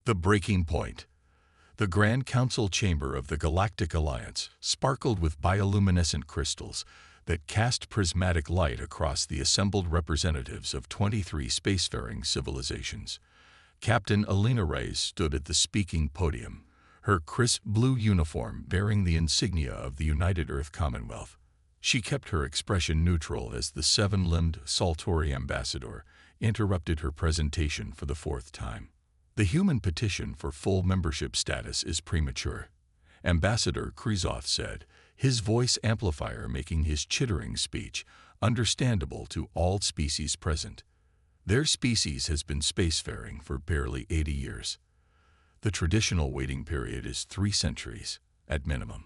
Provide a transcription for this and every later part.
The breaking point. The Grand Council chamber of the Galactic Alliance sparkled with bioluminescent crystals that cast prismatic light across the assembled representatives of 23 spacefaring civilizations. Captain Alina Reyes stood at the speaking podium, her crisp blue uniform bearing the insignia of the United Earth Commonwealth. She kept her expression neutral as the seven-limbed Saltori ambassador interrupted her presentation for the fourth time. The human petition for full membership status is premature, Ambassador Kryzov said, his voice amplifier making his chittering speech understandable to all species present. Their species has been spacefaring for barely 80 years. The traditional waiting period is 3 centuries, at minimum.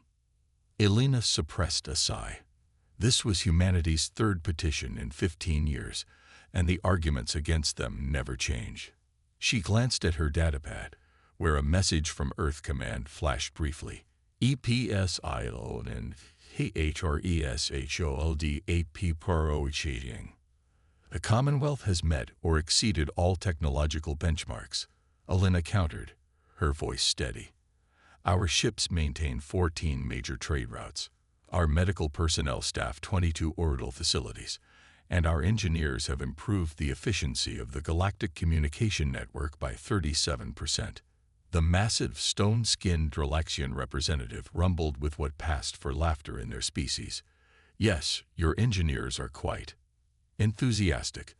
Elena suppressed a sigh. This was humanity's third petition in 15 years, and the arguments against them never change. She glanced at her datapad, where a message from Earth Command flashed briefly. EPSILO and HRESHOLDAP Pro-cheating. The Commonwealth has met or exceeded all technological benchmarks, Elena countered, her voice steady. Our ships maintain 14 major trade routes. Our medical personnel staff 22 orbital facilities, and our engineers have improved the efficiency of the galactic communication network by 37%. The massive stone-skinned Dralaxian representative rumbled with what passed for laughter in their species. Yes, your engineers are quite enthusiastic,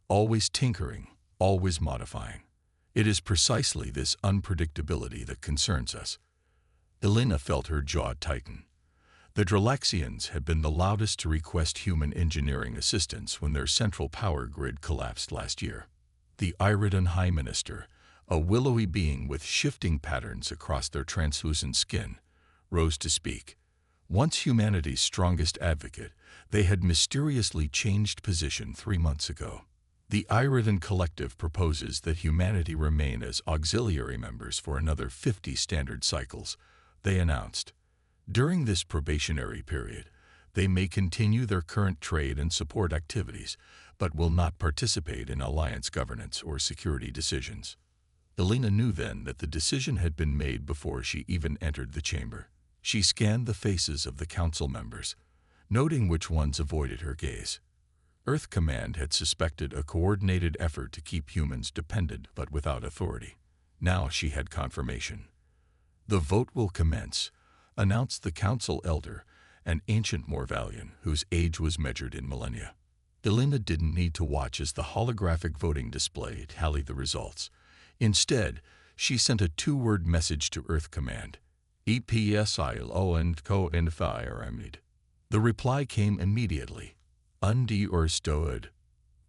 always tinkering, always modifying. It is precisely this unpredictability that concerns us. Elena felt her jaw tighten. The Dralaxians had been the loudest to request human engineering assistance when their central power grid collapsed last year. The Iridan High Minister, a willowy being with shifting patterns across their translucent skin, rose to speak. Once humanity's strongest advocate, they had mysteriously changed position 3 months ago. The Iridan Collective proposes that humanity remain as auxiliary members for another 50 standard cycles, they announced. During this probationary period, they may continue their current trade and support activities, but will not participate in alliance governance or security decisions. Elena knew then that the decision had been made before she even entered the chamber. She scanned the faces of the council members, noting which ones avoided her gaze. Earth Command had suspected a coordinated effort to keep humans dependent but without authority. Now she had confirmation. The vote will commence, announced the council elder, an ancient Morvalian whose age was measured in millennia. Elena didn't need to watch as the holographic voting display tallied the results. Instead, she sent a 2-word message to Earth Command, EPSILO and co-environment. The reply came immediately, understood.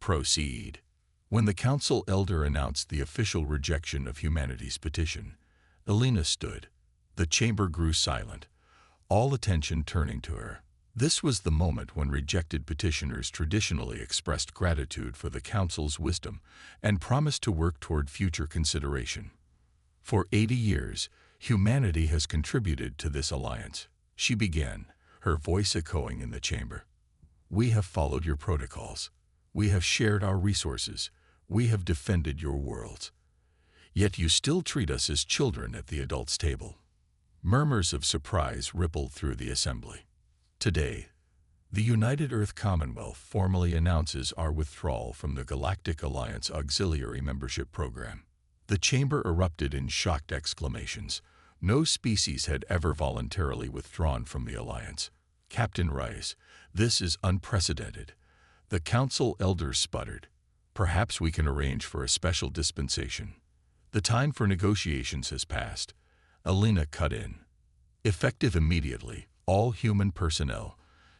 Proceed. When the council elder announced the official rejection of humanity's petition, Elena stood. The chamber grew silent, all attention turning to her. This was the moment when rejected petitioners traditionally expressed gratitude for the council's wisdom and promised to work toward future consideration. For 80 years, humanity has contributed to this alliance. She began, her voice echoing in the chamber. We have followed your protocols. We have shared our resources. We have defended your worlds. Yet you still treat us as children at the adults' table. Murmurs of surprise rippled through the assembly. Today, the United Earth Commonwealth formally announces our withdrawal from the Galactic Alliance Auxiliary Membership Program. The chamber erupted in shocked exclamations. No species had ever voluntarily withdrawn from the alliance. Captain Rice, this is unprecedented. The council elder sputtered. Perhaps we can arrange for a special dispensation. The time for negotiations has passed. Elena cut in. Effective immediately, all human personnel,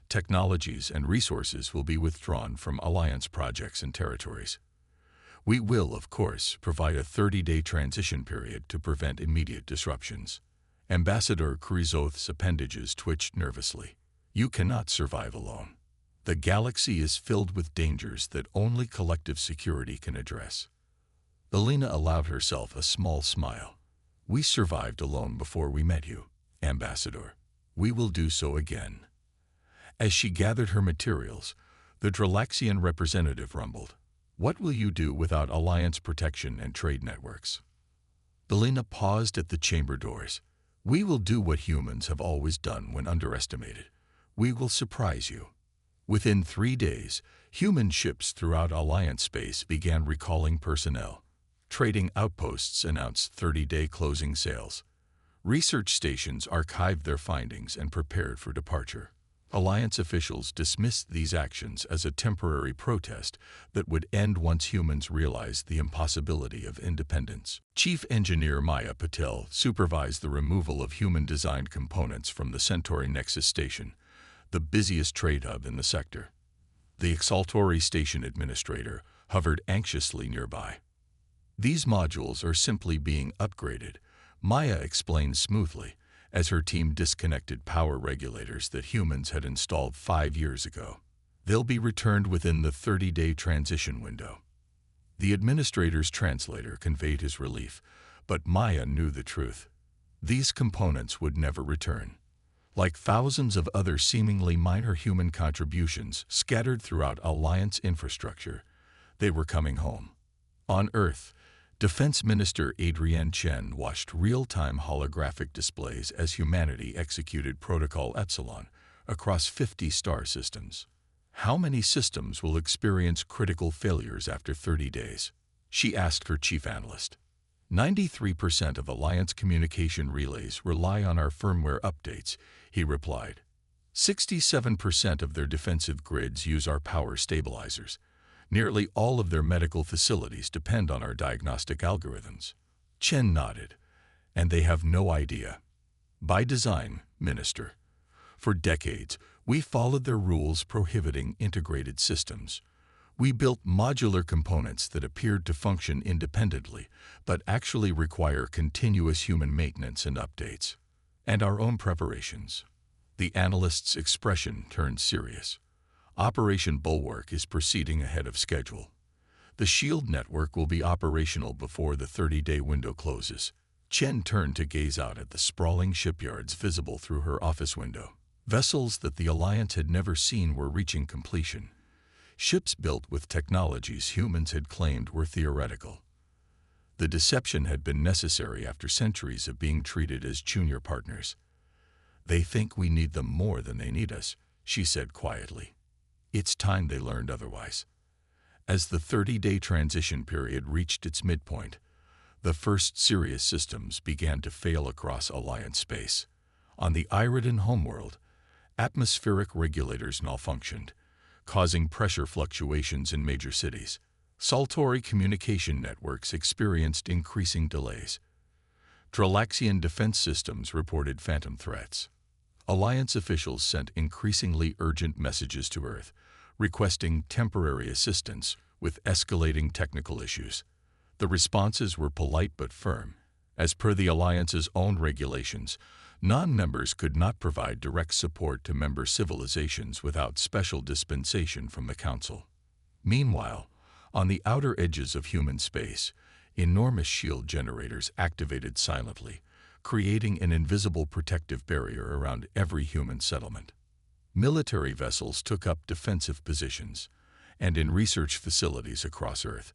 technologies, and resources will be withdrawn from Alliance projects and territories. We will, of course, provide a 30-day transition period to prevent immediate disruptions. Ambassador Kryzov's appendages twitched nervously. You cannot survive alone. The galaxy is filled with dangers that only collective security can address. Elena allowed herself a small smile. We survived alone before we met you, Ambassador. We will do so again. As she gathered her materials, the Dralaxian representative rumbled. What will you do without alliance protection and trade networks? Belina paused at the chamber doors. "We will do what humans have always done when underestimated. We will surprise you." Within 3 days, human ships throughout Alliance space began recalling personnel. Trading outposts announced 30-day closing sales. Research stations archived their findings and prepared for departure. Alliance officials dismissed these actions as a temporary protest that would end once humans realized the impossibility of independence. Chief Engineer Maya Patel supervised the removal of human-designed components from the Centauri Nexus Station, the busiest trade hub in the sector. The Exaltori Station Administrator hovered anxiously nearby. "These modules are simply being upgraded," Maya explained smoothly, as her team disconnected power regulators that humans had installed 5 years ago. "They'll be returned within the 30-day transition window." The administrator's translator conveyed his relief, but Maya knew the truth. These components would never return. Like thousands of other seemingly minor human contributions scattered throughout Alliance infrastructure, they were coming home. On Earth, Defense Minister Adrienne Chen watched real-time holographic displays as humanity executed Protocol Epsilon across 50 star systems. "How many systems will experience critical failures after 30 days?" she asked her chief analyst. 93% of Alliance communication relays rely on our firmware updates," he replied. 67% of their defensive grids use our power stabilizers. Nearly all of their medical facilities depend on our diagnostic algorithms. Chen nodded. "And they have no idea." "By design, Minister. For decades, we followed their rules prohibiting integrated systems. We built modular components that appeared to function independently, but actually require continuous human maintenance and updates. And our own preparations." The analyst's expression turned serious. "Operation Bulwark is proceeding ahead of schedule. The SHIELD network will be operational before the 30-day window closes." Chen turned to gaze out at the sprawling shipyards visible through her office window. Vessels that the Alliance had never seen were reaching completion. Ships built with technologies humans had claimed were theoretical. The deception had been necessary after centuries of being treated as junior partners. "They think we need them more than they need us," she said quietly. It's time they learned otherwise. As the 30-day transition period reached its midpoint, the first serious systems began to fail across Alliance space. On the Iridan homeworld, atmospheric regulators malfunctioned, causing pressure fluctuations in major cities. Saltori communication networks experienced increasing delays. Dralaxian defense systems reported phantom threats. Alliance officials sent increasingly urgent messages to Earth, requesting temporary assistance with escalating technical issues. The responses were polite but firm. As per the Alliance's own regulations, non-members could not provide direct support to member civilizations without special dispensation from the Council. Meanwhile, on the outer edges of human space, enormous shield generators activated silently, creating an invisible protective barrier around every human settlement. Military vessels took up defensive positions, and in research facilities across Earth,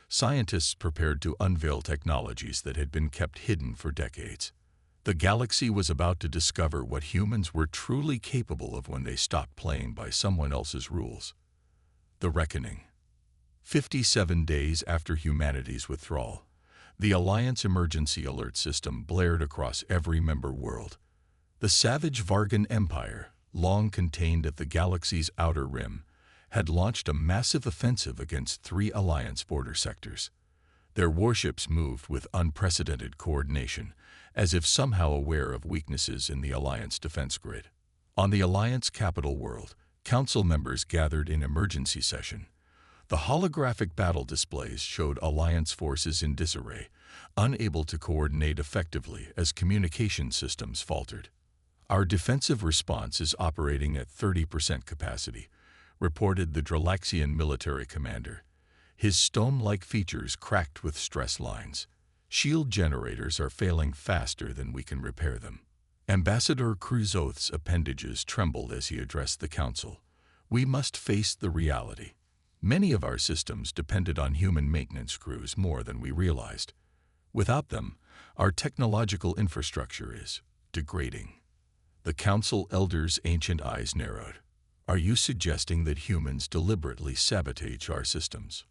scientists prepared to unveil technologies that had been kept hidden for decades. The galaxy was about to discover what humans were truly capable of when they stopped playing by someone else's rules. The Reckoning. 57 days after humanity's withdrawal, the Alliance Emergency Alert System blared across every member world. The savage Vargan Empire, long contained at the galaxy's outer rim, had launched a massive offensive against 3 Alliance border sectors. Their warships moved with unprecedented coordination, as if somehow aware of weaknesses in the Alliance defense grid. On the Alliance capital world, Council members gathered in emergency session. The holographic battle displays showed Alliance forces in disarray, unable to coordinate effectively as communication systems faltered. "Our defensive response is operating at 30% capacity," reported the Dralaxian military commander. His stone-like features cracked with stress lines. "Shield generators are failing faster than we can repair them." Ambassador Cruzoth's appendages trembled as he addressed the Council. "We must face the reality. Many of our systems depended on human maintenance crews more than we realized. Without them, Our technological infrastructure is degrading. The council elder's ancient eyes narrowed. Are you suggesting that humans deliberately sabotage our systems?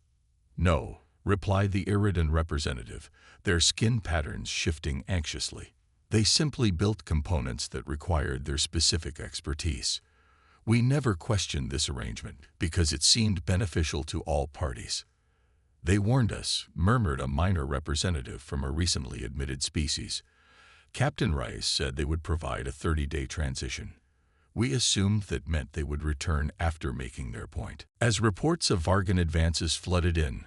No, replied the Iridan representative, their skin patterns shifting anxiously. They simply built components that required their specific expertise. We never questioned this arrangement because it seemed beneficial to all parties. They warned us, murmured a minor representative from a recently admitted species. Captain Rice said they would provide a 30-day transition. We assumed that meant they would return after making their point. As reports of Vargan advances flooded in,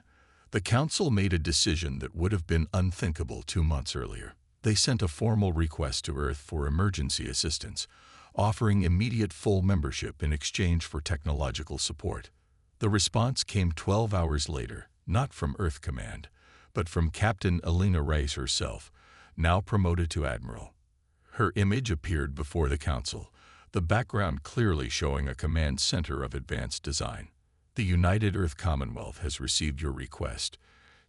the Council made a decision that would have been unthinkable 2 months earlier. They sent a formal request to Earth for emergency assistance, offering immediate full membership in exchange for technological support. The response came 12 hours later, not from Earth Command, but from Captain Alina Rice herself, now promoted to Admiral. Her image appeared before the Council, the background clearly showing a command center of advanced design. The United Earth Commonwealth has received your request,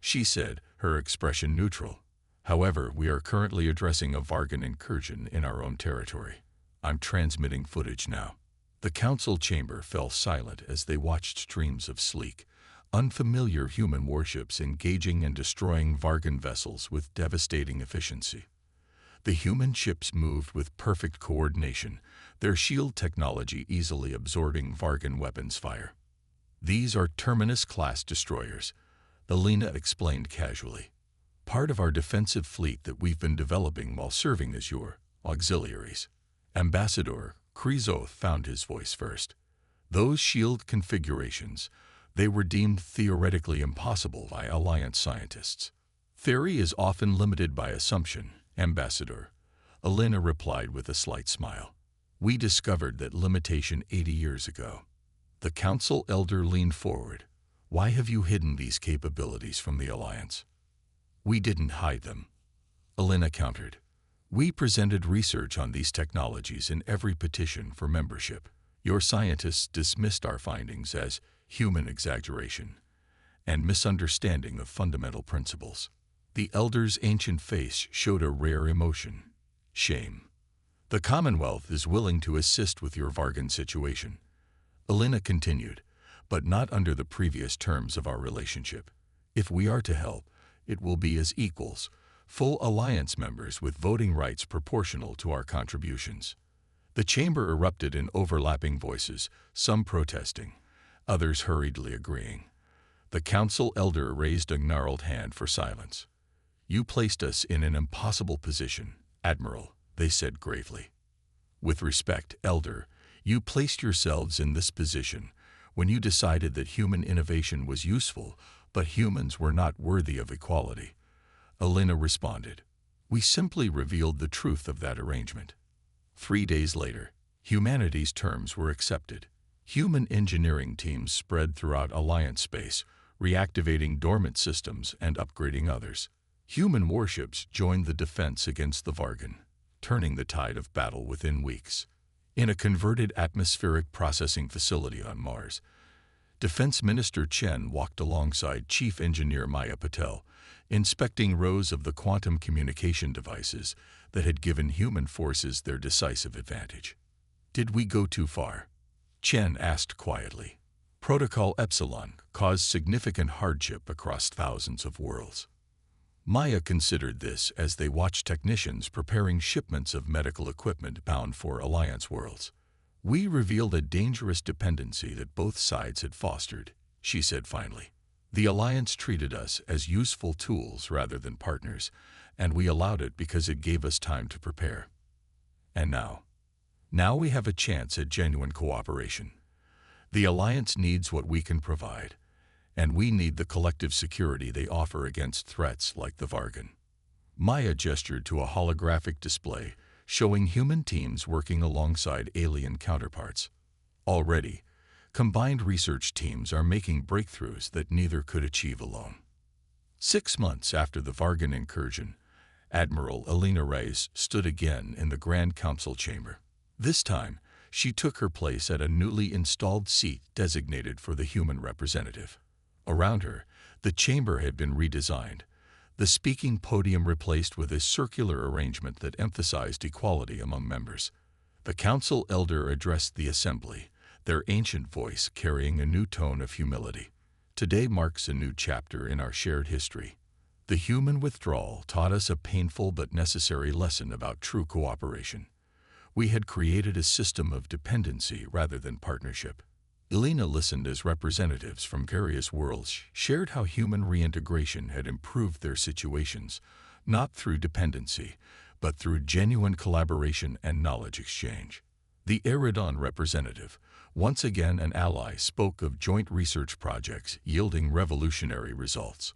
she said, her expression neutral. However, we are currently addressing a Vargan incursion in our own territory. I'm transmitting footage now. The Council chamber fell silent as they watched streams of sleek, unfamiliar human warships engaging and destroying Vargan vessels with devastating efficiency. The human ships moved with perfect coordination, their shield technology easily absorbing Vargan weapons fire. These are Terminus-class destroyers, Alina explained casually. Part of our defensive fleet that we've been developing while serving as your auxiliaries. Ambassador Krizoth found his voice first. Those shield configurations, they were deemed theoretically impossible by Alliance scientists. Theory is often limited by assumption, Ambassador, Alina replied with a slight smile. We discovered that limitation 80 years ago. The Council elder leaned forward. Why have you hidden these capabilities from the Alliance? We didn't hide them, Alina countered. We presented research on these technologies in every petition for membership. Your scientists dismissed our findings as human exaggeration and misunderstanding of fundamental principles. The elder's ancient face showed a rare emotion, shame. The Commonwealth is willing to assist with your Vargan situation, Alina continued, but not under the previous terms of our relationship. If we are to help, it will be as equals, full Alliance members with voting rights proportional to our contributions. The chamber erupted in overlapping voices, some protesting, others hurriedly agreeing. The Council elder raised a gnarled hand for silence. You placed us in an impossible position, Admiral, they said gravely. With respect, Elder, you placed yourselves in this position when you decided that human innovation was useful, but humans were not worthy of equality. Alina responded. We simply revealed the truth of that arrangement. 3 days later, humanity's terms were accepted. Human engineering teams spread throughout Alliance space, reactivating dormant systems and upgrading others. Human warships joined the defense against the Vargan, turning the tide of battle within weeks. In a converted atmospheric processing facility on Mars, Defense Minister Chen walked alongside Chief Engineer Maya Patel, inspecting rows of the quantum communication devices that had given human forces their decisive advantage. Did we go too far? Chen asked quietly. Protocol Epsilon caused significant hardship across thousands of worlds. Maya considered this as they watched technicians preparing shipments of medical equipment bound for Alliance worlds. We revealed a dangerous dependency that both sides had fostered, she said finally. The Alliance treated us as useful tools rather than partners, and we allowed it because it gave us time to prepare. And now we have a chance at genuine cooperation. The Alliance needs what we can provide, and we need the collective security they offer against threats like the Vargan. Maya gestured to a holographic display showing human teams working alongside alien counterparts. Already, combined research teams are making breakthroughs that neither could achieve alone. 6 months after the Vargan incursion, Admiral Alina Reyes stood again in the Grand Council chamber. This time, she took her place at a newly installed seat designated for the human representative. Around her, the chamber had been redesigned, the speaking podium replaced with a circular arrangement that emphasized equality among members. The council elder addressed the assembly, their ancient voice carrying a new tone of humility. Today marks a new chapter in our shared history. The human withdrawal taught us a painful but necessary lesson about true cooperation. We had created a system of dependency rather than partnership. Elena listened as representatives from various worlds shared how human reintegration had improved their situations, not through dependency, but through genuine collaboration and knowledge exchange. The Eridon representative, once again an ally, spoke of joint research projects yielding revolutionary results.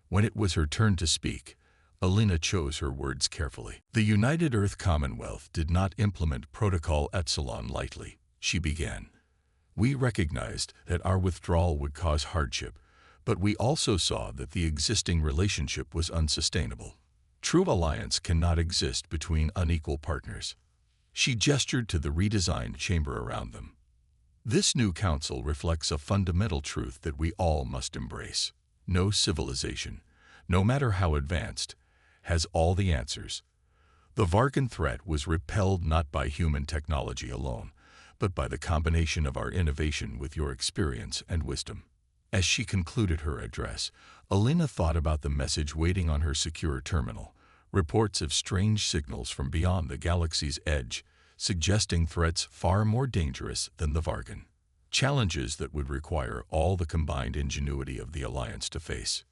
When it was her turn to speak, Elena chose her words carefully. The United Earth Commonwealth did not implement Protocol Epsilon lightly, she began. We recognized that our withdrawal would cause hardship, but we also saw that the existing relationship was unsustainable. True alliance cannot exist between unequal partners. She gestured to the redesigned chamber around them. This new council reflects a fundamental truth that we all must embrace. No civilization, no matter how advanced, has all the answers. The Vargan threat was repelled not by human technology alone, but by the combination of our innovation with your experience and wisdom. As she concluded her address, Elena thought about the message waiting on her secure terminal, reports of strange signals from beyond the galaxy's edge, suggesting threats far more dangerous than the Vargan. Challenges that would require all the combined ingenuity of the Alliance to face.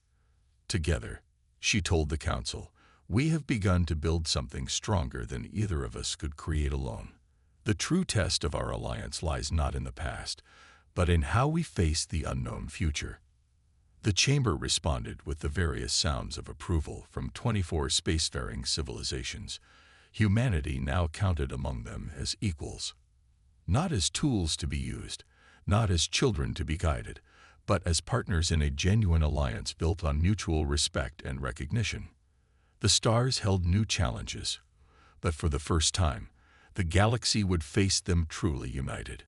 Together, she told the Council, we have begun to build something stronger than either of us could create alone. The true test of our alliance lies not in the past, but in how we face the unknown future. The chamber responded with the various sounds of approval from 24 spacefaring civilizations. Humanity now counted among them as equals. Not as tools to be used, not as children to be guided, but as partners in a genuine alliance built on mutual respect and recognition. The stars held new challenges, but for the first time, the galaxy would face them truly united.